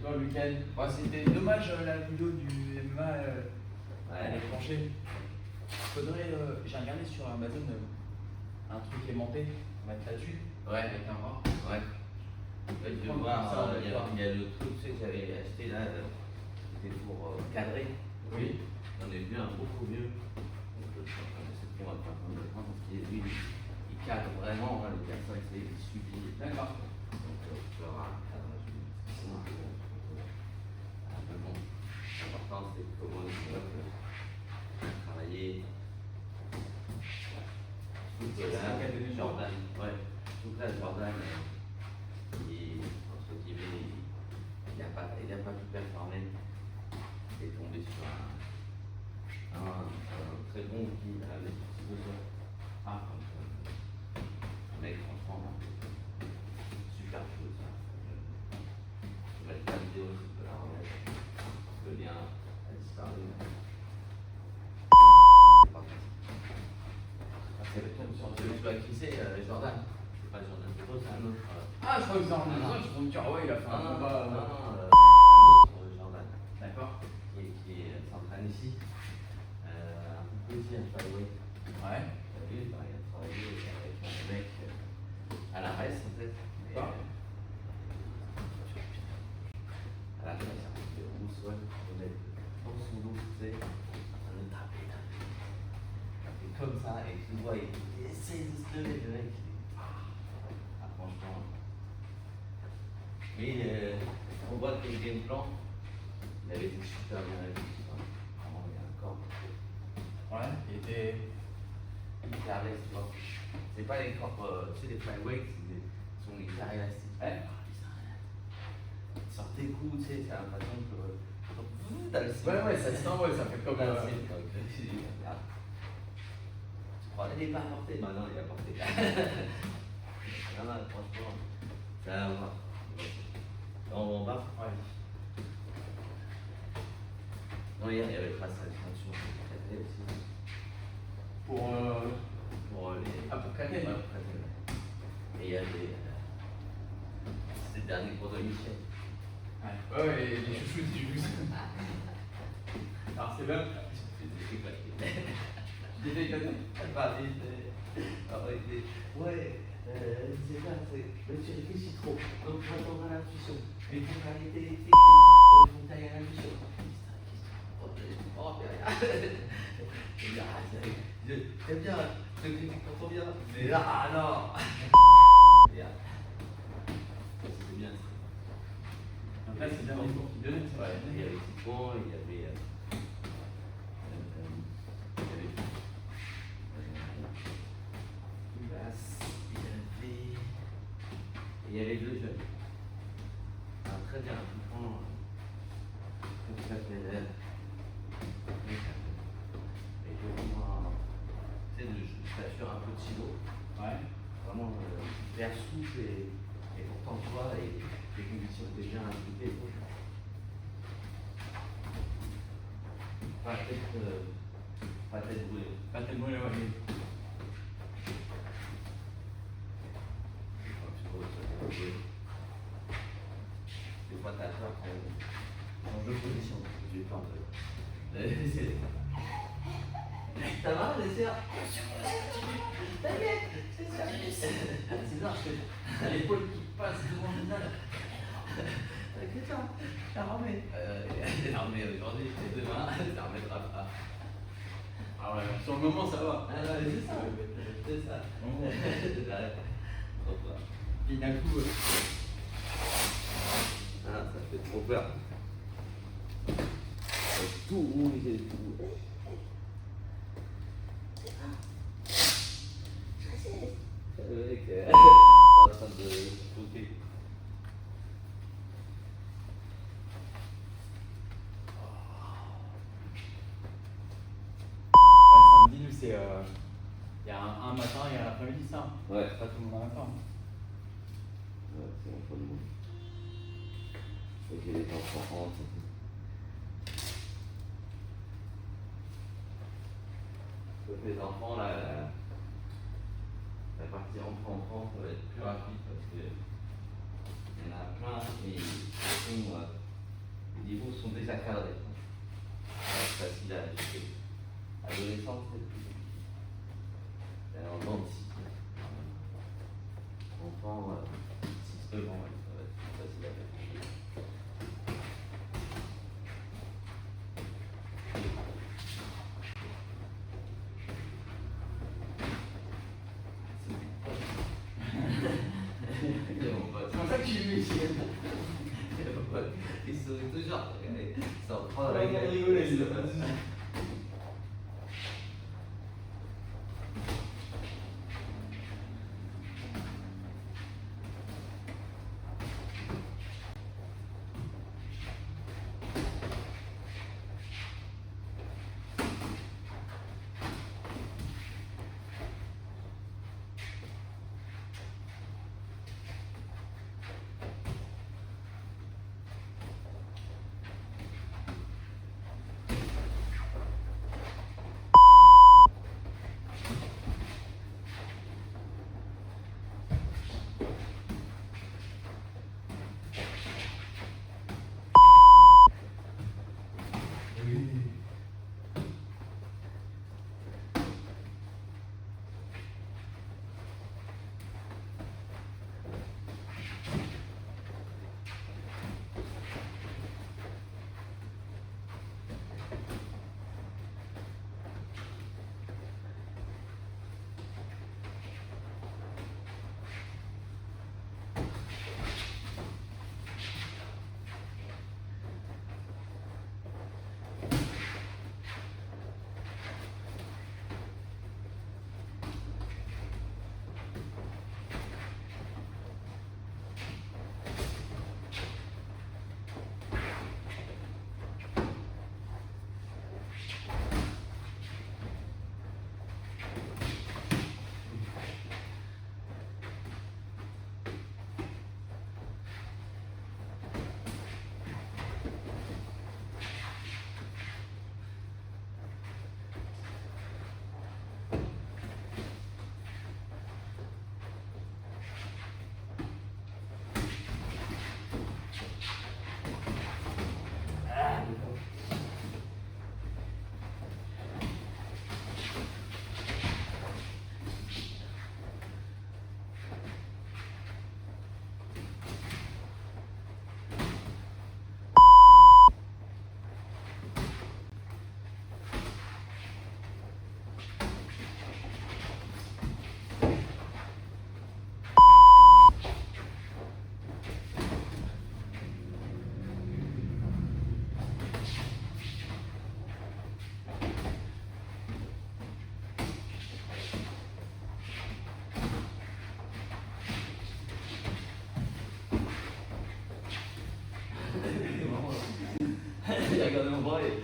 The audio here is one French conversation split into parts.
Toi, le week-end. Bah, c'était dommage la vidéo du MMA, elle est tranchée. Faudrait. J'ai regardé sur Amazon un truc aimanté, on va être là-dessus. Ouais. Avec un bras. Ouais. Je vais voir, il y a le truc que j'avais acheté là, c'était pour cadrer. Oui. J'en ai vu un beaucoup mieux. Donc je sais qu'on va pas prendre le temps parce qu'il lui, il cadre vraiment, hein, le personne c'est suffit. D'accord. Donc tu auras un cadrage. Sinon, bon, l'important c'est comment il faut travailler. Jordan, ouais. Donc là, Jordan, entre guillemets, il n'a pas pu performer. Il est tombé sur un très bon qui avait besoin. Ah, un mec, franchement, super chose. Je vais mettre la vidéo, si tu peux la remettre. Le lien a disparu. Tu vois qui c'est, Jordan? C'est pas Jordan, c'est un autre. Ah, je crois que c'est en même je pense que ah ouais, il a fait un combat. Un autre Jordan. D'accord. Qui s'entraîne ici. Un peu petit, un flyweight. Ouais. Lui, il a travaillé avec un mec à la reste en fait. D'accord. À la fin, il s'est retrouvé au mousse, ouais. Le mec dans son dos, tu sais, en train de taper. Et comme ça, et tu vois, il essaie de se lever, le mec. Ah, franchement. Mais on voit que le game plan, il avait été super bien réfléchi. Vraiment, il y a un corps. Ouais, il était Hyper leste, tu vois. C'est pas les corps, tu sais, les flyweights, ils sont hyper élastiques. Ouais. Ils sortent des coups, tu sais, c'est l'impression que. T'as le ouais, ça se sent, ouais, ça fait comme. Tu crois, il n'est pas porté. Bah non, il est porté. Non, non, franchement, ça va voir. On va. Ouais. Non, hier, il y avait pas ça, attention, aussi. Pour les. Ah, pour Kaken. Ouais, pour Kaken. Et il y a des. C'était le dernier cours de Michel. Ouais, ouais, les chouchous du jus. Alors, c'est bien. Tu t'es éclaté? Ouais, c'est ça, mais tu réfléchis trop. Donc tu attends à l'intuition. Mais pour qualité, il faut que tu ailles à l'intuition. Oh, j'aime bien, je te critique pour ton bien. Mais là, non. C'était bien. Donc là, c'est bien les cours qui donnaient, c'est vrai. Il y avait Titon, il y avait. Il y avait deux jeunes. Très bien, franchement. Comme ça s'appelle. Et je vois, tu sais, je t'assure un peu de silo. Ouais. Vraiment hyper souple et pourtant toi, et les conditions étaient bien impliquées. Pas tête brûlée. Pas tellement brûlée, ouais. Des fois, t'as peur qu'on change de position. J'ai peur de. Ça va, dessert? T'inquiète, c'est ça. C'est ça, t'as l'épaule qui passe devant le visage. T'inquiète pas, t'es armé. T'es armé aujourd'hui, et demain, t'es armé de rap. Ah ouais, sur le moment, ça va. Ah ouais, c'est ça. C'est ça. Trop peur. Et d'un coup. Ah, ça fait trop peur. Tout rouge et tout. Le mec est en train de sauter. Ouais, samedi, nous, c'est. Il y a un matin et un après-midi, ça. Ouais. Pas tout le monde en même temps. Ouais, c'est un peu de monde. Ok, les enfants rentrent. Les enfants, là, la partie enfant, ça va être plus rapide parce que il y en a plein et ils sont niveaux sont déjà cadrés. C'est facile à ajuster. Adolescence, c'est plus compliqué. C'est un dent de scie. Enfant, 6-9 ans, ça va être plus facile à faire. C'est pour ça que je suis ici. Il sourit toujours. Ça en prend la gueule. Il a regardé mon bras et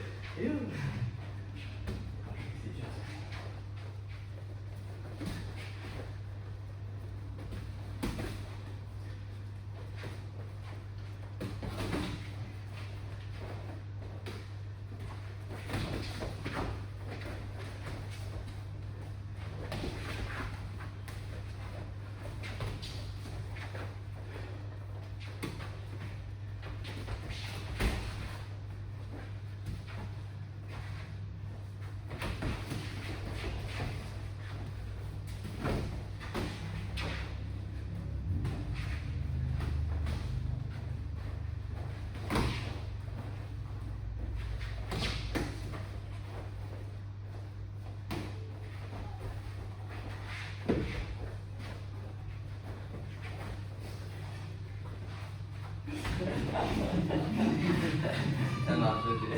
ça marche, ok.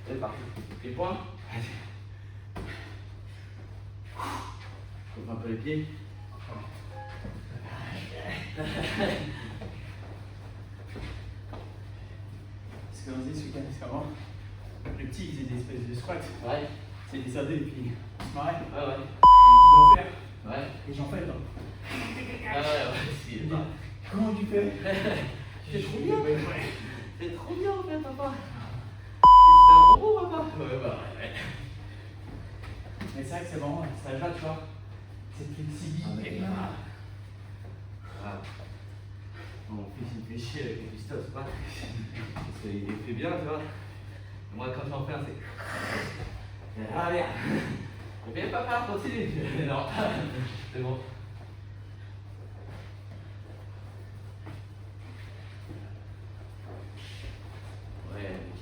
C'est parti. Les poings. Coupe un peu les pieds. Ce qu'on disait ce week-end, parce qu'avant, les petits ils faisaient des espèces de squats. Ouais. C'est des sadés et puis on se marrait. Ouais, ouais. Ils vont faire. Ouais. Et j'en fais là. Ah ouais, si. Comment tu fais? C'est trop bien. Ouais. C'est trop bien en fait, papa. C'est un robot, papa. Ouais, bah ouais. Mais c'est vrai que c'est vraiment cet âge-là, tu vois. Cette flexibilité. Ah. Mon fils il me fait chier avec les pistos, c'est pas. Parce qu'il les fait bien, tu vois. Moi quand j'en fais un, c'est. Ah merde. Mais papa, continue. Non, c'est bon. Ouais, ok.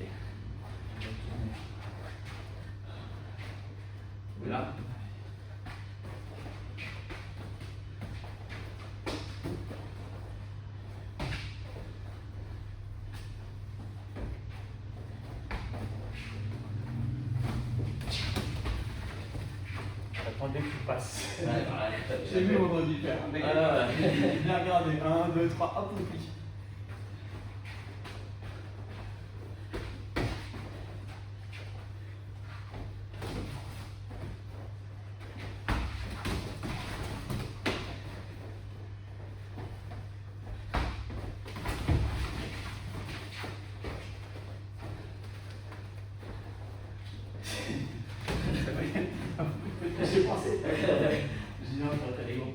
Là. J'attendais que tu passes. Ouais, J'ai vu vendredi faire. Mec, j'ai bien regardé. 1, 2, 3, hop, on clique. J'ai pensé. J'ai dit non, t'as les gants.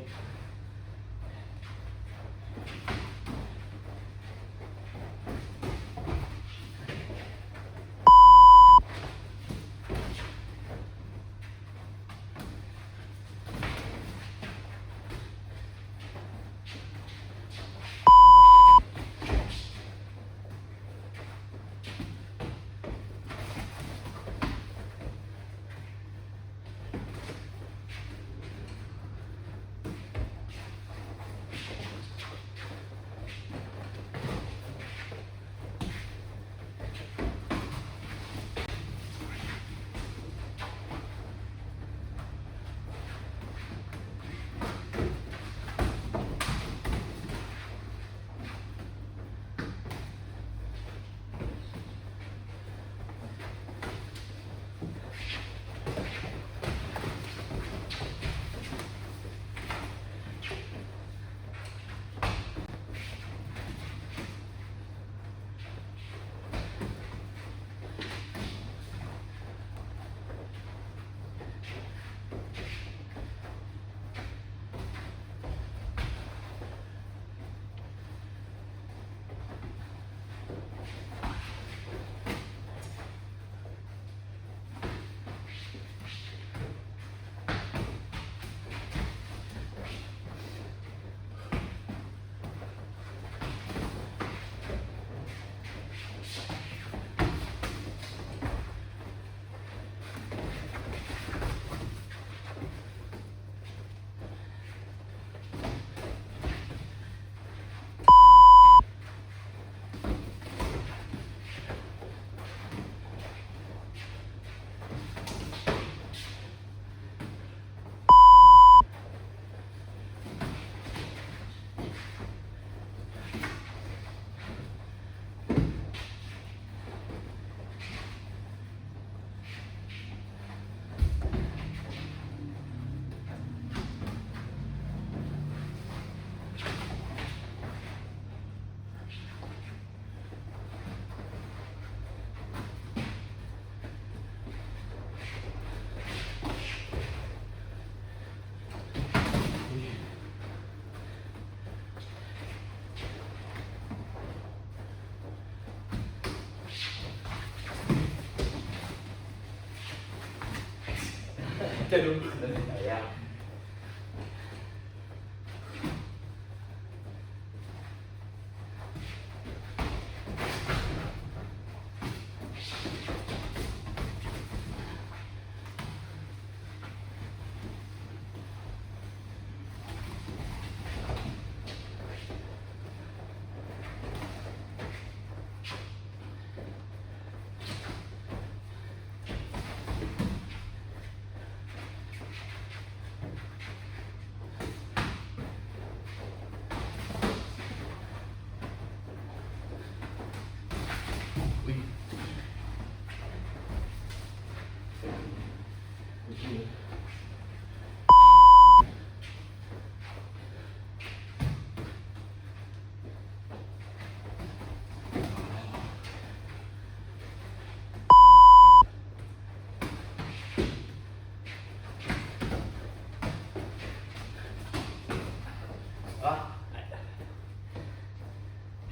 Cadeau.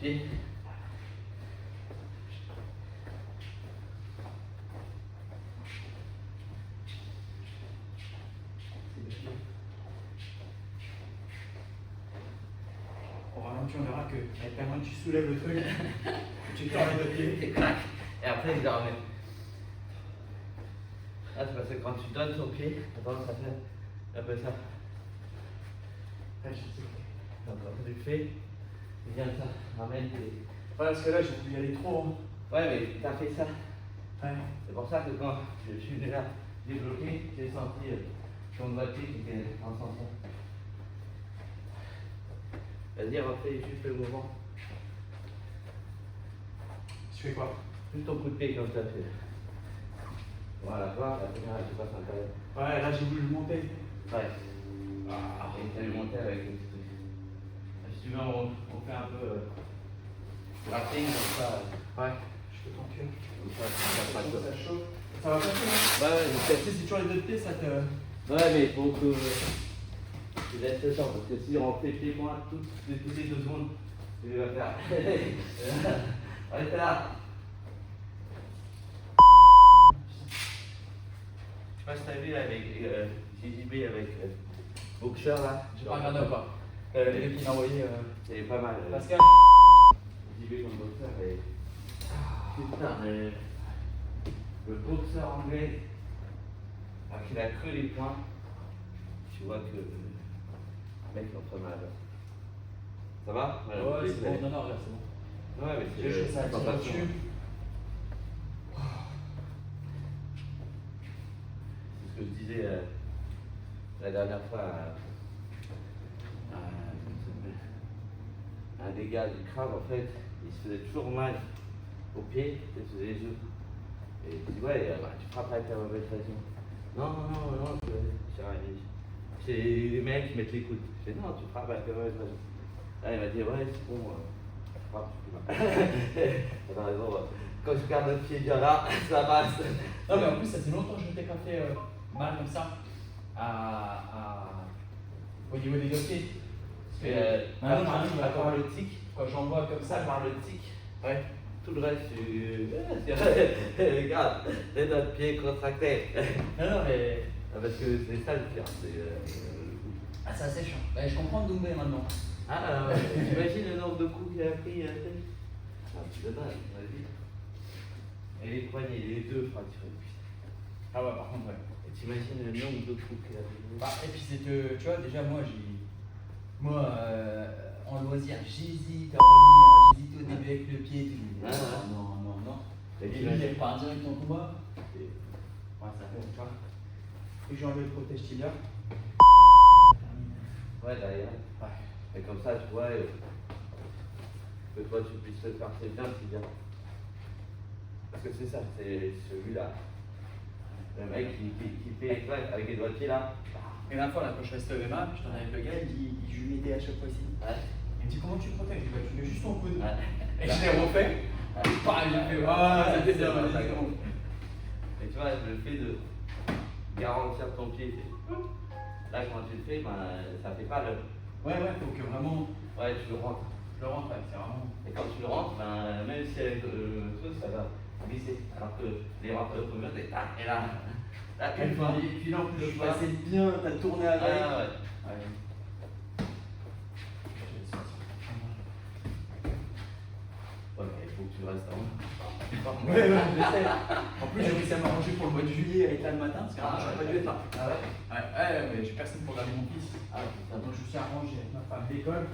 pied. Au ralenti, on verra que avec ta main, tu soulèves le truc, tu t'enlèves le pied. Et clac. Et après, je le remets. Là, c'est parce que quand tu donnes ton pied, attends, ça fait un peu ça. Ouais, je sais. Donc, quand tu le fais, tu viens ça, ramène tes. Ouais, parce que là, j'ai voulu y aller trop. Hein. Ouais, mais t'as fait ça. Ouais. C'est pour ça que quand je suis déjà débloqué, j'ai senti ton doigt de pied qui était en sens. Vas-y, refais juste le mouvement. Tu fais quoi? Juste ton coup de pied comme tu as fait. Voilà, toi, la première, tu passes un carré. Ouais, là, j'ai voulu le monter. Ouais. Ah. Et tu as le monter avec le petit truc. Si tu veux, on fait un peu racing comme ça. Ouais, je peux t'en cuire. Comme ça passe pas de Ça chauffe. Ça va passer, hein? Ouais, Tu sais, c'est toujours les deux pieds, ça te. ouais, mais il faut que tu laisses le temps, parce que si on fait chez moi toutes les 2 secondes, tu vas faire. Restez là. Je sais pas si t'as vu avec JJB avec Boxer là. J'ai pas regardé encore. Les deux qui m'a envoyé. C'est pas mal. Pascal. JJB comme Boxer et. Putain, mais. Le boxeur anglais, alors qu'il a que les points, tu vois que le mec il en fait mal. Ça va? Ouais, c'est bon. Non, non, regarde, c'est bon. Ouais, mais J'ai c'est fait ça à c'est tirer dessus. C'est ce que je disais la dernière fois à un des gars du crabe, en fait, il se faisait toujours mal au pied, il se faisait les yeux. Et il dit, ouais, bah, tu frappes avec la mauvaise raison. Non, c'est les mecs qui mettent les coudes. Je dis, non, tu frappes avec la mauvaise raison. Là, il m'a dit, ouais, c'est bon, je frappe, je peux pas. T'as raison, quand je garde le pied bien là, ça passe. Non, mais en plus, ça fait longtemps que je m'étais pas fait mal comme ça au niveau des deux pieds. Et Maintenant, par j'arrive à rapport le tic, quand j'envoie comme ça, par le tic, ouais. tout le reste, regarde, les notre pied contracté. Non, non, mais. Parce que c'est ça le pire, c'est le coup. Ah, c'est assez chiant. Bah, je comprends Doumbé maintenant. Ah, t'imagines le nombre de coups qu'il a pris Ah, tu le donnes, vas-y. Et les poignets, les deux fracturés. Ah, ouais, par contre, ouais. Et t'imagines le nombre de coups qu'il a pris Bah, et puis, c'est que, tu vois, déjà, moi, en loisir, j'hésite à revenir, j'hésite au début avec le pied et tout. Non. Et lui, il est pas direct en combat. Et... ouais, ça fait, tu vois. Et j'ai enlevé le protège tibia. Ouais, derrière. Ouais. Et comme ça, tu vois, que toi tu puisses le faire, c'est bien, c'est bien. Parce que c'est ça, c'est celui-là. Le mec qui fait avec les doigts de pied là. Et la fois, là, quand je restais au MMA, je t'en avais avec le gars, je lui mettais à chaque fois ici. Ouais. Il me dit, comment tu te protèges? Je dis, bah, tu mets juste ton coude. Ouais. Et je l'ai refait. Pareil, j'ai fait, ah, c'était bien, vas-y, c'est bon. Et tu vois, le fait de garantir ton pied, là quand tu le fais, ben, ça fait pas le. Ouais, faut que vraiment. Ouais, tu le rentres. Je le rentre, ouais, c'est vraiment. Et quand tu le rentres, ben, même si avec le truc, ça va glisser. Alors que les rentres de première, et là, une fois. Et puis là, en plus, je passais bien, t'as tourné avec. Ah, ouais. Ouais, mais il faut que tu restes en. Ouais, je sais. En plus, j'ai réussi à m'arranger pour le mois de juillet avec là le matin, parce qu'avant, j'aurais pas dû être là. Ah ouais? Ouais, mais j'ai personne pour garder mon fils. Ah putain. Donc, je me suis arrangé avec ma femme d'école.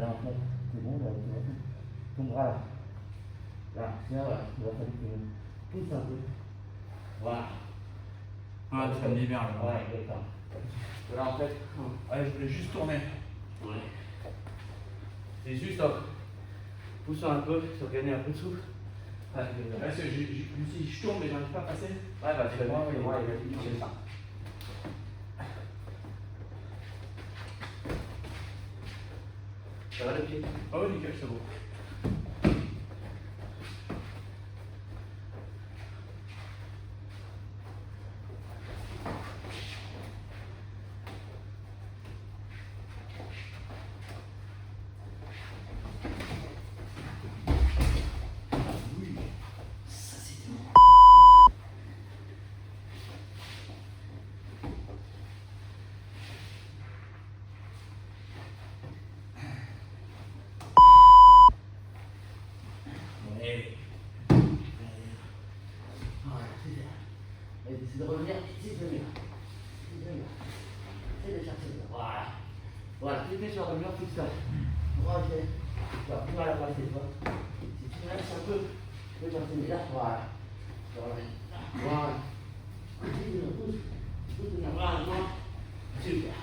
Là, en fait, c'est bon, là, tu vois. Ton bras là. Là, c'est là, voilà. Il va falloir que tu pousses un peu. Voilà. Ah, ça me libère là. Ouais, exactement. Là, en fait. Ouais, je voulais juste tourner. Ouais. C'est juste, pousse un peu, pour gagner un peu de souffle. Ouais, parce que Lucie, je tourne mais j'arrive pas à passer. Ouais, bah, c'est moi, c'est ça. Ça va le pied? Oh, nickel, c'est bon. C'est de revenir ici, de venir. C'est de chercher. Voilà. Voilà, tu es sur le mur, fixe ça. Ok. Tu vas plus mal à passer, toi. Si tu restes un peu, tu peux t'enseigner là. Voilà. Voilà. Continue, pousse. Pousse, voilà, voilà. Super.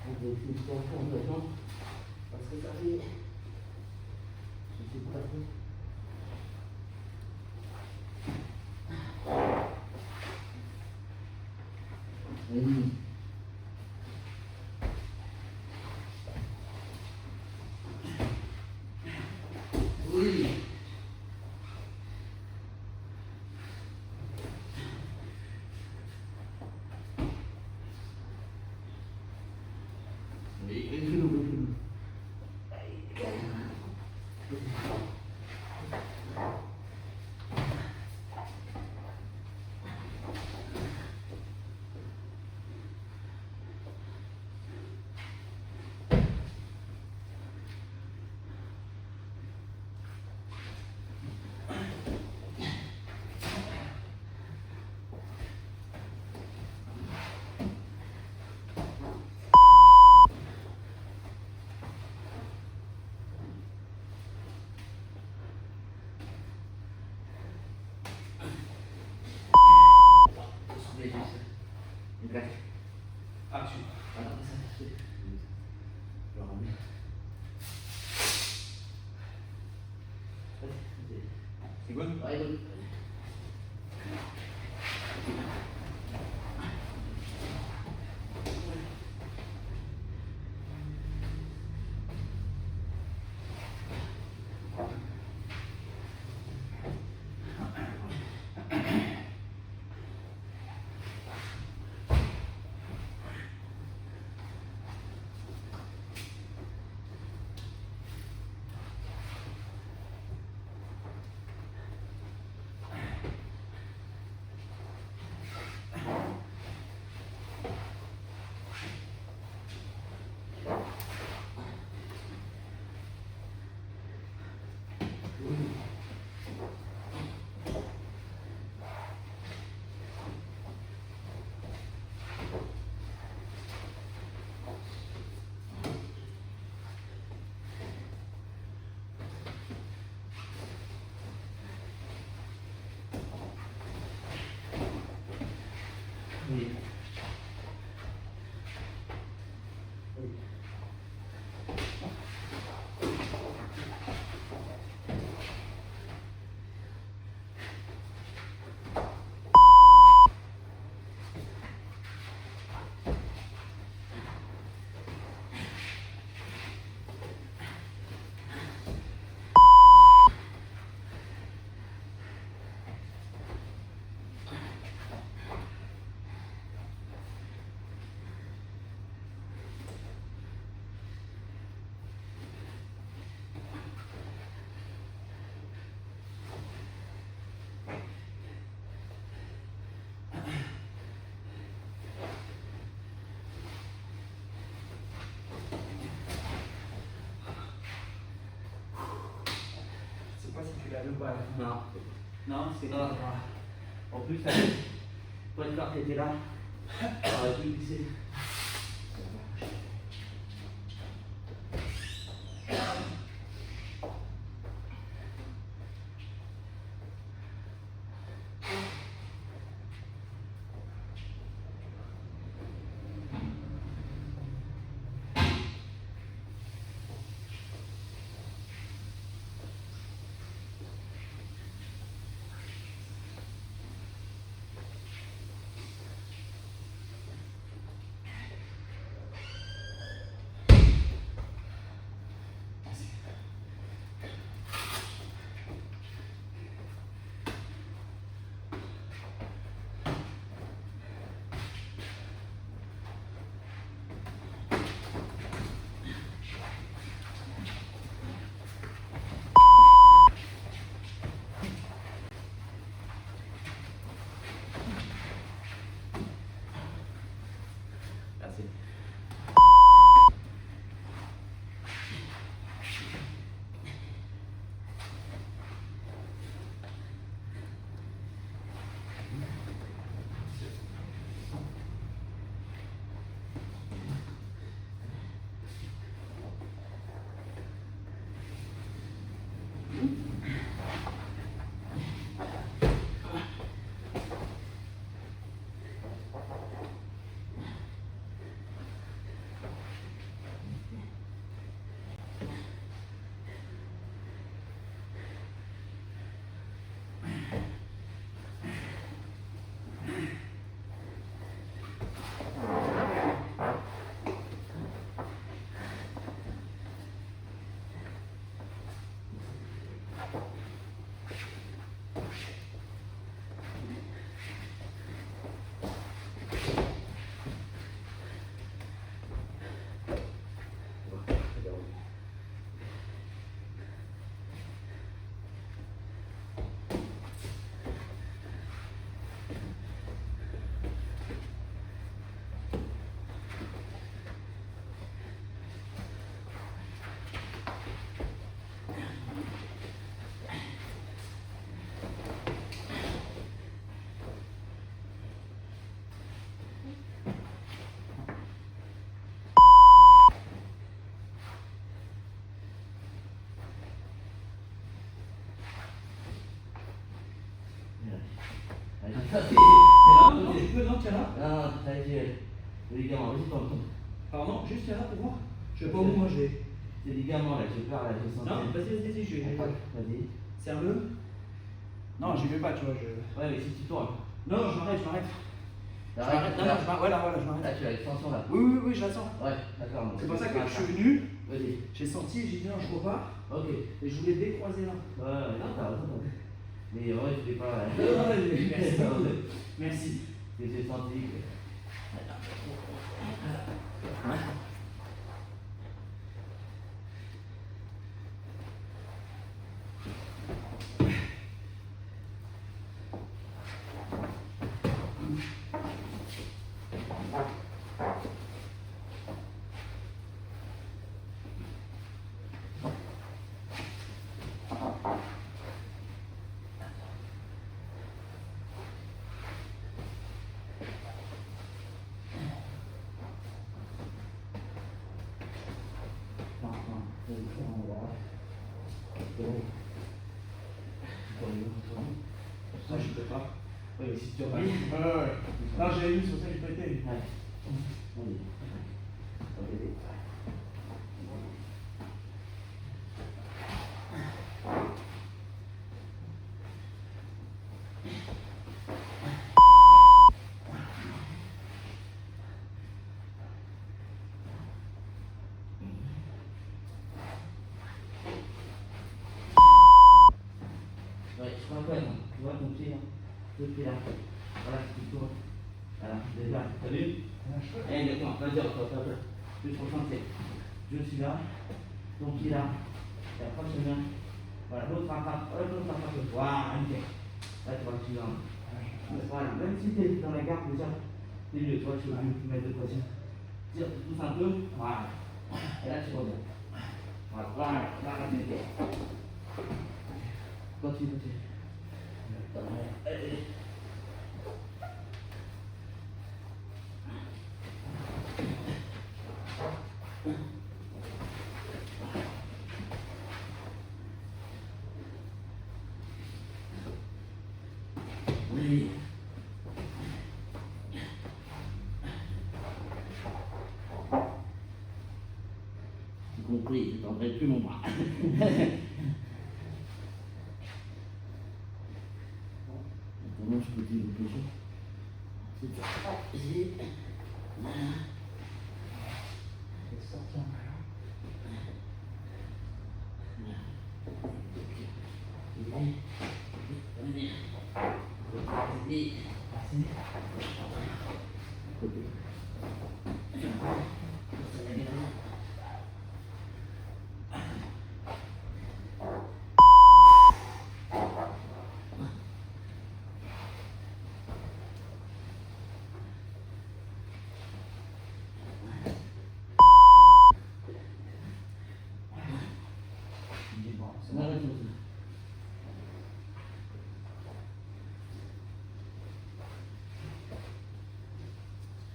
On va essayer de faire un peu maintenant. Parce que ça fait. Je sais pas trop. Oui. Oui. Ah, tu. C'est good? Ouais, good. Oui. Le bas, là. Non. Non, c'est Ah. En plus, toi, le corps qui était là, aurait pu glisser. Non, tiens là. Non, t'as dit le ligament, vas-y, tombe. Pardon, juste tiens là pour voir. Je sais pas où moi je vais. C'est les ligaments là, j'ai peur là, j'ai senti. Non, vas-y, je vais. Vas-y. Serre-le. Non, j'y vais pas, tu vois. Ouais, mais si tu tournes. Non, je m'arrête. Non, Voilà, je m'arrête. là, tu as l'extension là. Oui, je la sens. Ouais, d'accord. C'est pour ça que je suis venu, Vas-y. j'ai senti, j'ai dit non, je vois pas. Ok. Et je voulais décroiser là. Ouais, non, t'as raison. Mais ouais, je vais pas. Merci. Que j'ai senti que. Ça, je peux pas. Oui, mais si tu Ouais. reviens. Non, j'avais mis sur ça, j'ai pas été. Ouais. Allez. Ok. Ouais, je crois que tu vois ton pied là. Le pied là. Voilà, tu tournes. Voilà, déjà, t'as vu? Exactement, vas-y, encore. Juste concentrer. Je suis là, ton pied là. Et approche-le. Voilà, l'autre frappe. Voilà, nickel. Là, tu vois que tu es dans. Voilà, même si tu es dans la garde déjà, c'est mieux, tu vois, tu veux mettre de pression. Tire, tu pousses un peu. Voilà. Et là, tu reviens. Voilà, nickel. Continue. Allez. Oui. J'ai compris, je t'en plus mon bras. Comment je peux dire le péché? C'est ça. Ici. Voilà. Je vais sortir là.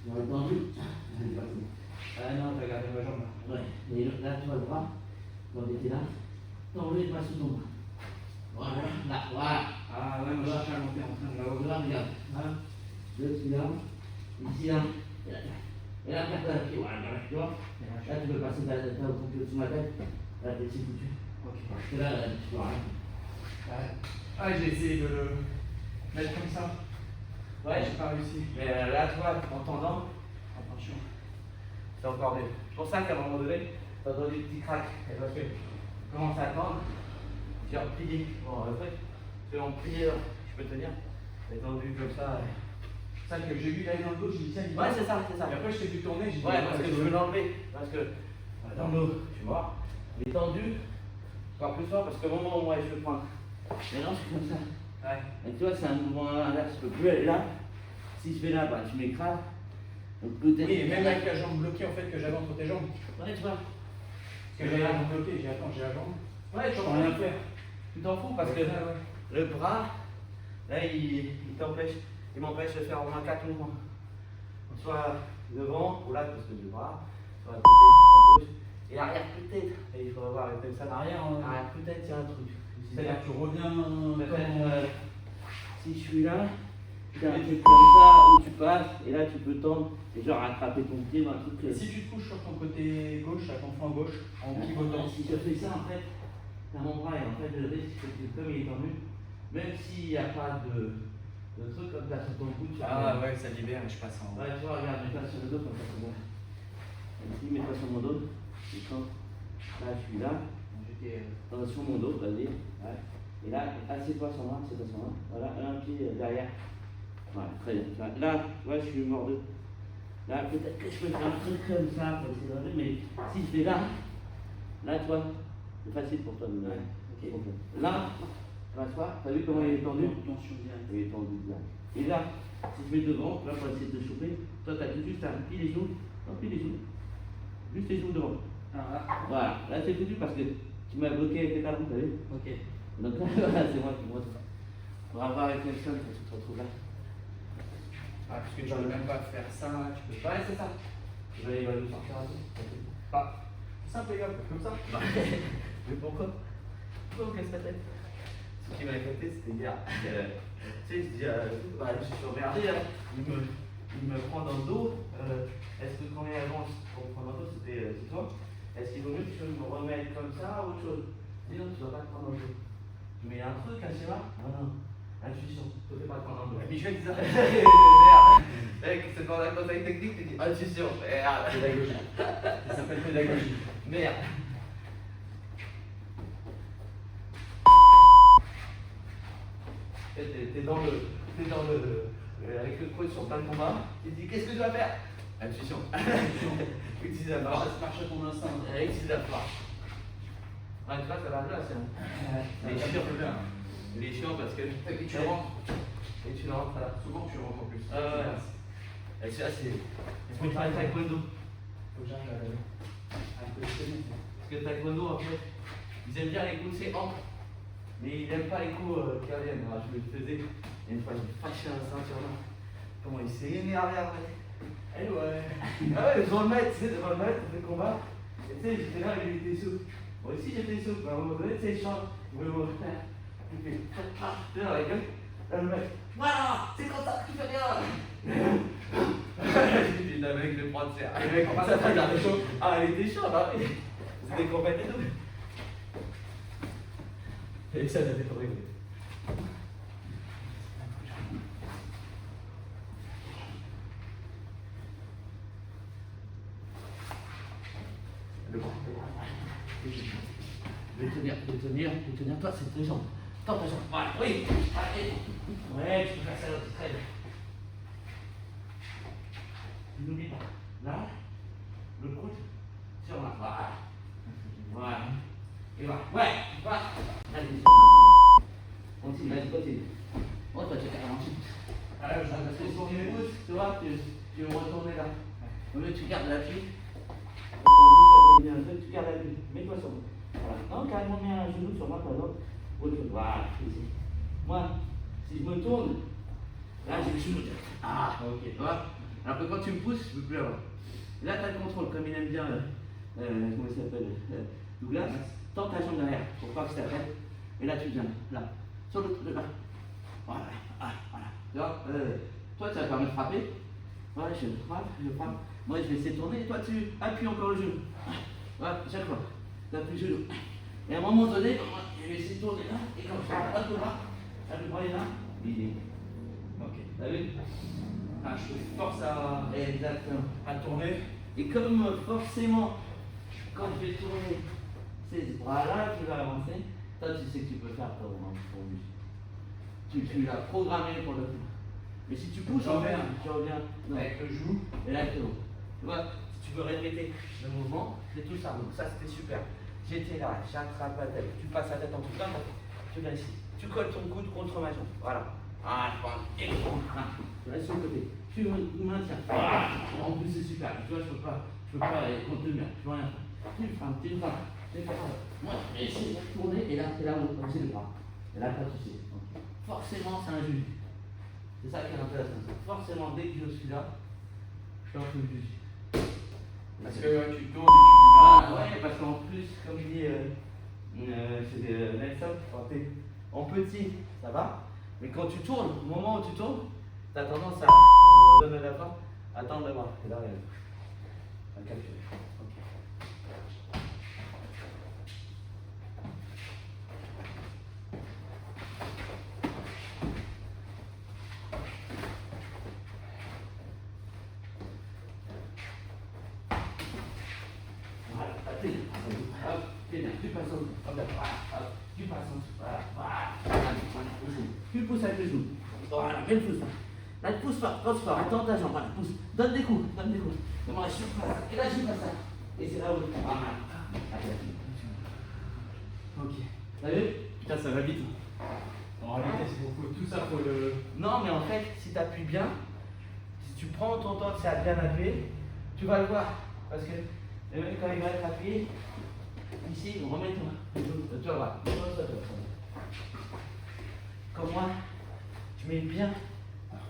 Tu as entendu? Ah non, t'as gardé ma jambe là. Ouais. Et là, tu vois le bras, quand tu étais là, t'enlèves pas sous ton bras. Voilà, là, voilà. Ah ouais, moi je cherche à monter en train de là-haut. Là, regarde. Un, deux, ici, là, et là. Et là, après, t'as le pied, voilà, tu vois. Là, tu peux passer ta ton pied au-dessus de ma tête. Là, t'es ici foutu. Ok. Parce que là, tu vois rien. Ah, j'ai essayé de le mettre comme ça. Ouais, J'ai pas réussi. mais là, tu vois, en tendant, Attention. c'est encore mieux. C'est pour ça qu'à un moment donné, t'as entendu des petits craques. Et parce que tu commences à tendre, tu vas plier. Bon, le truc, c'est en plier, je peux tenir. T'es tendu comme ça. C'est ça que j'ai vu d'aller dans le dos, j'ai dit tiens, il Ouais, c'est ça, c'est ça. Et après, je t'ai vu tourner, j'ai dit Ouais, parce que je veux l'enlever. Parce que dans le dos, tu vois, il est tendu, encore plus fort parce que au moment où moi je veux prendre. Mais non, c'est comme ça. Ouais. Et tu vois, c'est un mouvement inverse. Je peux plus aller là. Si je vais là, bah, tu m'écrases. Donc peut-être. Oui, et même avec la jambe bloquée en fait que j'avais entre tes jambes. Ouais, tu vois. Parce que j'avais la jambe bloquée, j'ai attends, j'ai la jambe. Ouais, Je peux rien faire. Tu t'en fous parce que le bras, là, il t'empêche. Il m'empêche de faire au moins 4 mouvements. Soit devant, ou là, parce que du bras, soit à côté, à gauche. Et l'arrière, peut-être. Et il faut voir comme ça. L'arrière, Arrière, peut-être, il y a un truc. c'est-à-dire que tu reviens Peut-être, si je suis là, C'est un truc comme ça où tu passes et là tu peux tendre et genre attraper ton pied dans un truc. Et si tu te couches sur ton côté gauche, à ton flanc gauche, en pivotant. Si je fais ça, en fait, t'as mon bras et en fait le risque c'est que comme il est tendu, même s'il n'y a pas de truc comme ça sur ton coude. Ah ouais, ça libère et je passe en. Ouais, tu vois, regarde, je passe sur le dos comme ça, c'est bon. Ici, mets-toi sur mon dos. Et quand là, je suis là, sur mon dos, vas-y. Ouais. Et là, assieds-toi sur moi, assieds-toi sur moi. Voilà, un pied derrière. Voilà, très bien. Là, tu vois, je suis mort de. Là, peut-être que je peux faire un truc comme ça pour essayer d'enlever, mais si je fais là, tu vois, c'est facile pour toi de me. Ok. Là, tu vois, t'as vu comment il est tendu? Tension directe. Il est tendu là. Et là, si je mets devant, là pour essayer de te choper, toi t'as juste un plie les genoux, non plie les genoux, juste les genoux devant. Voilà, là c'est foutu parce que tu m'as bloqué avec tes talons, t'as vu? Ok. Donc là, c'est moi qui monte. Pour avoir avec Nelson, tu te retrouves là. Ah, parce que tu peux même pas faire ça, tu peux pas. Ouais, c'est ça. Il va nous sortir un peu. Pas. C'est simple les gars, comme ça. Mais pourquoi? Pourquoi on casse la tête? Ce qui m'a éclaté, c'était hier. Tu sais, je dis, je suis emmerdé, il me prend dans le dos. Est-ce que quand il avance pour me prendre dans le dos, c'est toi? Est-ce qu'il vaut mieux que je me remette comme ça ou autre chose? Sinon, tu ne vas pas te prendre dans le dos. Mais il y a un truc, un schéma? Non. Intuition, ne te fais pas te prendre dans le dos. Michel disait. Merde! C'est quand on a un conseil technique, tu dis intuition. Merde! Pédagogie. Ça s'appelle pédagogie. Merde! T'es dans le. Avec le coach sur plein de combat, tu te dis qu'est-ce que je dois faire? Intuition. Utilise la force. Marche à ton instinct. Utilise la force. Ouais, tu vois, ça va là, c'est bon. Il est chiant parce que tu rentres. Et tu rentres là. Souvent tu rentres en plus. Et ça, c'est. Est-ce que tu fais taekwondo? Faut que j'arrive à le connaître. Parce que taekwondo, en fait, ils aiment bien les coups, c'est ancre. Mais ils n'aiment pas les coups qui reviennent. Alors, je le faisais. Et une fois, j'ai fâché un ceinture là. Comment il s'est énervé après. Eh ouais. Ah ouais, devant le maître, tu sais, devant le maître, on fait combat. Et tu sais, j'étais là, il était souple. Moi aussi, j'étais souple. À un moment donné, tu sais, il chante. Il me voit. Il fait. Tu sais, dans la gueule. Là, le mec. Voilà, c'est comme ça que tu fais bien. J'ai dit, avec le bras de serre. Le mec, ça fait la chaud. Ah, il était chaud, bah oui. C'était compète et tout. Et ça, c'était trop rigolo. Je vais tenir, toi, c'est tes jambes. Tends ta jambe. Voilà, oui. Allez. Ouais, tu peux faire ça là, très bien. N'oublie pas. Là, le coude sur la. Voilà. Et voilà. Ouais, voilà. Allez, continue, vas-y, continue. Oh, toi, tu es carrément chic. Alors, je vais sur mes pouces, tu vois, tu veux retourner là. Au lieu, tu gardes l'appui. Tu gardes l'appui. Mets-toi sur moi. Voilà. Non, carrément, mets un genou sur moi, par exemple. Autre chose. Voilà, ici. Moi, si je me tourne, là, j'ai le genou direct. Ah, ok. Tu vois? Alors que quand tu me pousses, je ne peux plus avoir. Et là, tu as le contrôle, comme il aime bien, comment il s'appelle, Douglas. Tends ta jambe derrière, pour pas que ça t'appelle. Et là, tu viens, là. Sur le là. Voilà. Ah, voilà. Tu vois, toi, tu vas permettre de frapper. Voilà, je frappe. Moi, je vais essayer de tourner. Et toi, tu appuies encore le genou. Voilà, chaque fois. Tu appuies le genou. Et à un moment donné, je vais essayer de tourner là. Et comme ça, hop, le bras. Là, le bras est là. Il est. Ok. T'as vu? Ah, je force Exactement. à tourner. Et comme forcément, quand je vais tourner ces bras-là, tu vas avancer, toi tu sais que tu peux faire ton muscle. Tu l'as programmé pour le faire. Mais si tu pousses, tu reviens. Non. Avec le genou. Exactement. Tu vois, si tu veux répéter le mouvement, c'est tout ça. Donc ça c'était super. J'étais là, j'attrape la tête. Tu passes la tête en tout cas, tu viens ici. Tu colles ton coude contre ma jambe. Voilà. Ah, et tu restes sur le côté. Tu maintiens. Ah, en plus c'est super. Tu vois, je peux pas contenir. Je peux rien faire. Tu le frappes. Moi, je vais essayer de tourner et là, c'est là où on le bras. Et là, pas de souci. Forcément, c'est un juge. C'est ça qui est intéressant. Forcément, dès que je suis là, je suis un peu juge. Parce que ouais, tu tournes et tu dis Ah ouais, parce qu'en plus, comme dit Nelson, quand t'es en petit, ça va. Mais quand tu tournes, au moment où tu tournes, t'as tendance à. On redonne la fin. Attends le bras. Et là, regarde. Un calcul. Ok. Voilà, hop, t'es bien, tu passes au bout. Hop, hop, tu passes au bout. Voilà. Tu le pousses avec les genoux. Voilà, mais le pousse pas. Là, ne pousse pas, pousse pas. Attends ta jambe, voilà, pousse. Donne des coups, donne des coups. Demande la surface. Et là, je passe ça. Et c'est là où. Voilà. Ok. T'as vu? Putain, ça va vite. En réalité, c'est beaucoup. Tout ça pour le. Non, mais en fait, si tu appuies bien, si tu prends ton temps, c'est à bien appuyer, tu vas le voir. Parce que le mec, quand il va être appuyé, ici, remets-toi. Tu vas voir. Comme moi, tu mets bien.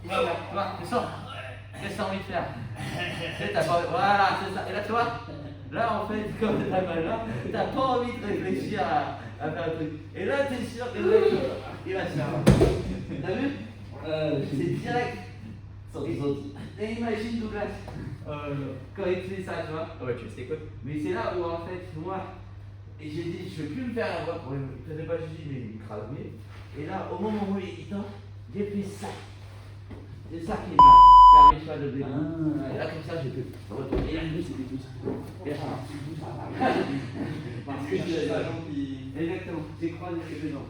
Voilà, tu sens. Qu'est-ce que tu as envie de faire? Voilà, c'est ça. Et là, tu vois, là, en fait, comme tu as mal là, tu n'as pas envie de réfléchir à faire un truc. Et là, tu es sûr que le mec, il va se faire. T'as vu? C'est direct. Et imagine Douglas, quand il fait ça, tu vois. Ouais, tu sais quoi? Mais c'est là où, en fait, moi, et j'ai dit, je ne vais plus me faire avoir pour lui. Je ne faisais pas Gigi, mais il crasouillait. Et là, au moment où il tombe, j'ai fait ça. C'est ça qui m'a permis de le découvrir. Et là, comme ça, j'ai pu retourner. Et là, lui, c'était tout ça. Et là, parce que exactement, j'ai croisé ses genoux.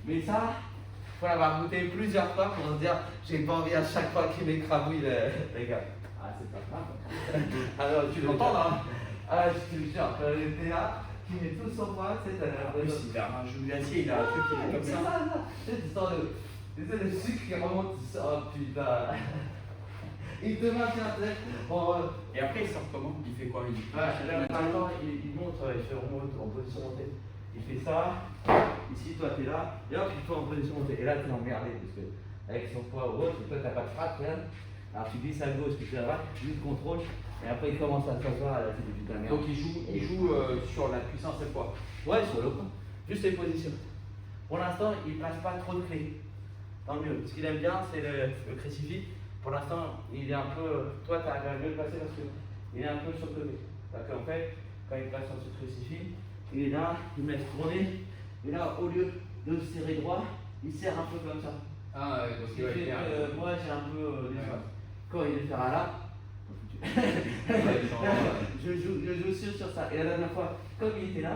Mais ça, il faut l'avoir goûté plusieurs fois pour se dire, j'ai pas envie à chaque fois qu'il m'écrabouille, les gars. Ah, c'est pas grave. Alors, tu l'entends là? Ah, je te le jure, quand j'étais là, qui met tout son poids, tu sais, t'as l'impression. Il a un genou d'acier, il a un truc qui est comme ça. Tu sens le sucre qui remonte, tu sens, oh putain. Il te maintient, tu sais. Bon, Et après, il sort comment? Il fait quoi? là, maintenant, il monte, il fait remonte en position montée. Il fait ça, ici, toi, t'es là, et hop, il fait en position montée. Et là, t'es emmerdé, parce que avec son poids ou autre, toi, t'as pas de frappe, rien. Alors, tu glisses à gauche, puis tu à droite, lui, il contrôle, et après, il commence à s'asseoir, là, c'est du putain de merde. Donc il joue sur la puissance et le poids. Ouais, sur le point. Juste les positions. Pour l'instant, il ne place pas trop de clés. Tant mieux. Ce qu'il aime bien, c'est le crucifix. Pour l'instant, il est un peu. Toi, tu as mieux le passer parce qu'il est un peu sur le côté. Parce qu'en fait, quand il place sur ce crucifix, il est là, il met tourner. Et là, au lieu de serrer droit, il serre un peu comme ça. Ah, ouais, parce Ce qui qu'il va fait faire. que moi, j'ai un peu d'espace. Quand il est faire là, je joue sur ça. Et la dernière fois, comme il était là,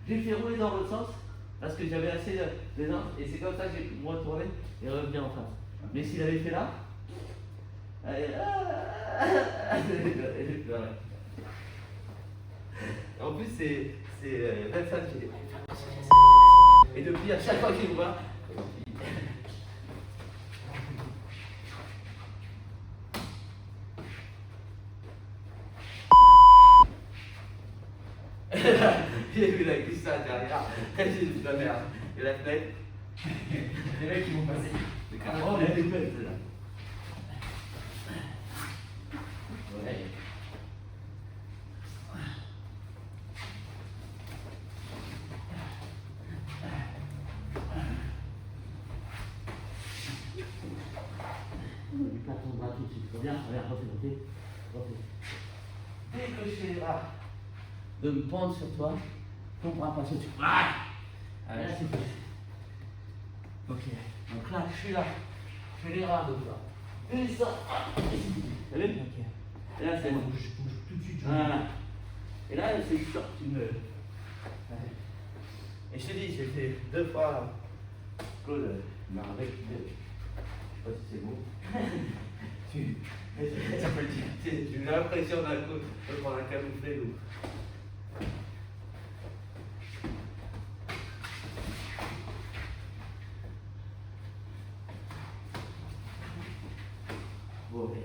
j'ai fait rouler dans l'autre sens parce que j'avais assez d'aisance. Et c'est comme ça que j'ai pu me retourner et revenir en face. Mais s'il avait fait là, j'ai pleuré. En plus, c'est même ça que j'ai dit. Et depuis, à chaque fois qu'il me voit, j'ai vu la glissade derrière, j'ai dit la merde. Et la fenêtre, Les mecs qui vont passer. oh, elle était belle celle-là. Ouais. Du pas ton bras tout de suite. Reviens, reviens, refais. Dès que je fais les bras, de me pendre sur toi, ton bras passe au-dessus. Ah, là, c'est fait. Ok, donc là, je suis là. Je fais les bras de toi. Et ça. T'as vu? Ok. Et là, c'est bon. Je bouge tout de suite. Voilà. Et là, c'est sûr que tu me. Et je te dis, j'ai fait 2 fois Claude m'a récupéré. Je sais pas si c'est bon. Ça peut le dire. J'ai eu l'impression d'un coup de prendre un camouflet ou. Bon, mais.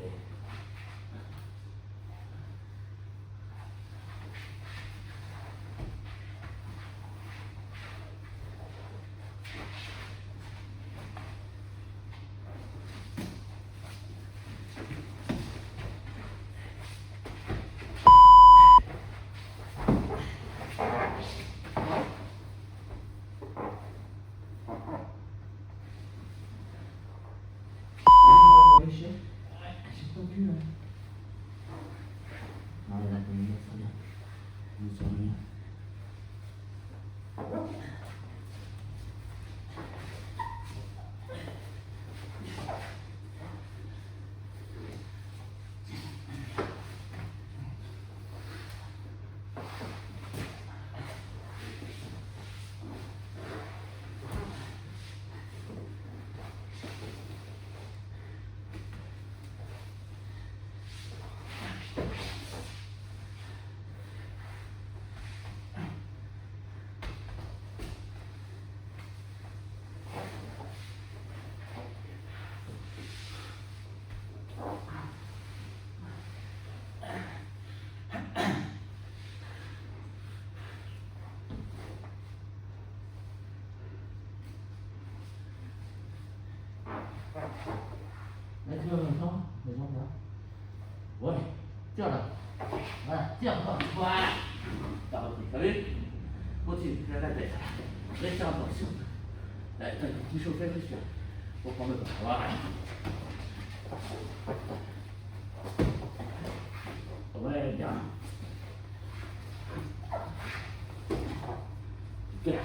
Ouais. Tire là. Voilà, tire encore. Voilà. T'as repris, t'as vu? Continue, lève la tête. Respire encore, s'il vous plaît. Là, tu chauffes, respire. Pour prendre le temps. Voilà. Ouais, bien. Super.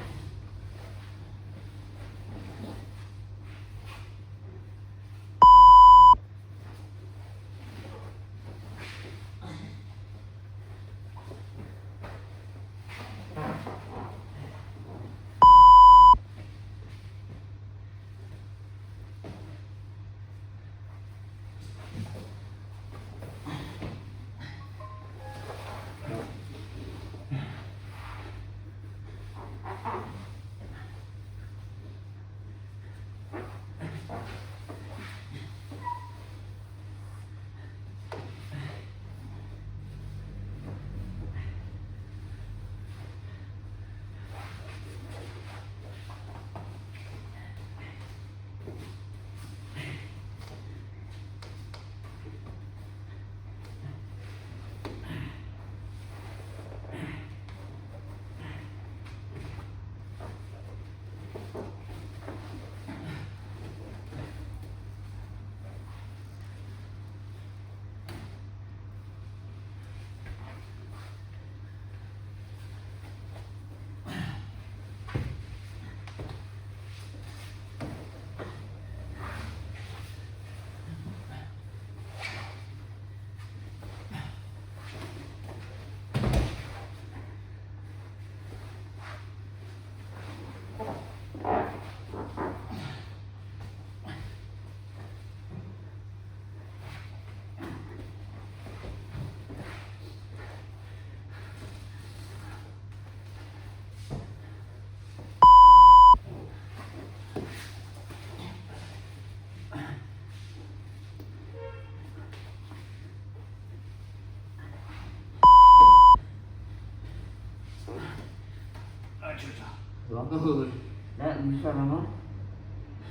Là, bouge pas maman.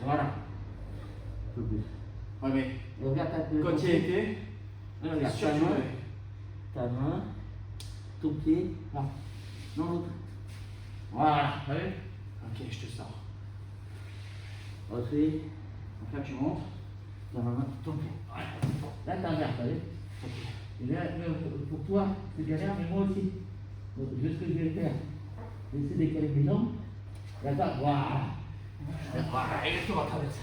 Voilà. Un peu plus. Ouais, mais Et regarde ta tête. quand il a été, Regarde c'est sûr ta que tu main, l'avais. ta main, ton pied. Là. Non, l'autre. Voilà. T'as vu? Ok, je te sors. Aussi. Donc là, tu montes. Ta main, ton pied. Voilà. Là, t'as un verre, t'as vu? Et là, pour toi, c'est galère, mais moi aussi. Donc, ce que je vais faire, je vais essayer de décaler mes jambes. D'accord? Voilà. Voilà, et je te traverse.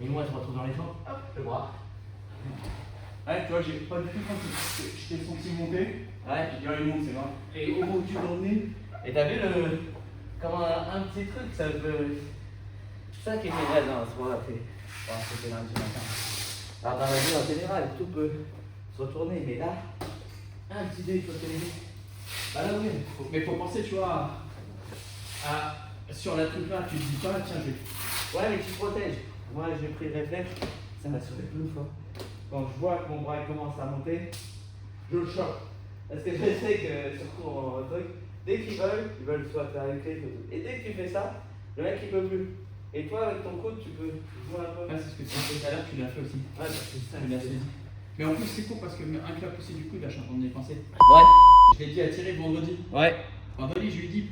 Et moi, je retrouve dans les jambes. Hop, le bras. Ouais, tu vois, j'ai pas du tout senti. Je t'ai senti monter. Ouais. J'ai dit, allez, monte, c'est moi. Et au moment où tu revenais, et t'as vu le. Comme un petit truc, ça peut. C'est ça qui est génial dans ce moment-là. C'était lundi matin. Alors dans la vie en général, tout peut se retourner, mais là, un petit dé, il faut tenir. Bah là, oui. Mais faut penser, tu vois, sur la truc là, tu te dis pas, tiens, je vais. Ouais, mais tu te protèges. Moi, j'ai pris le réflexe, ça m'a sauvé plein de fois. Quand je vois que mon bras commence à monter, je le choque. Parce que je sais que, surtout en truc, dès qu'ils veulent soit faire une clé, et dès que tu fais ça, le mec il peut plus. Et toi, avec ton coude, tu peux jouer un peu. Ah, c'est ce que tu as fait tout à l'heure, tu l'as fait aussi. Ouais, parce que ça, Tu l'as fait. Mais en plus, c'est cool parce que un qui a poussé du coup, là, je suis en train de y penser. Ouais. Je l'ai dit à Thierry vendredi. Ouais. Vendredi, je lui ai dit,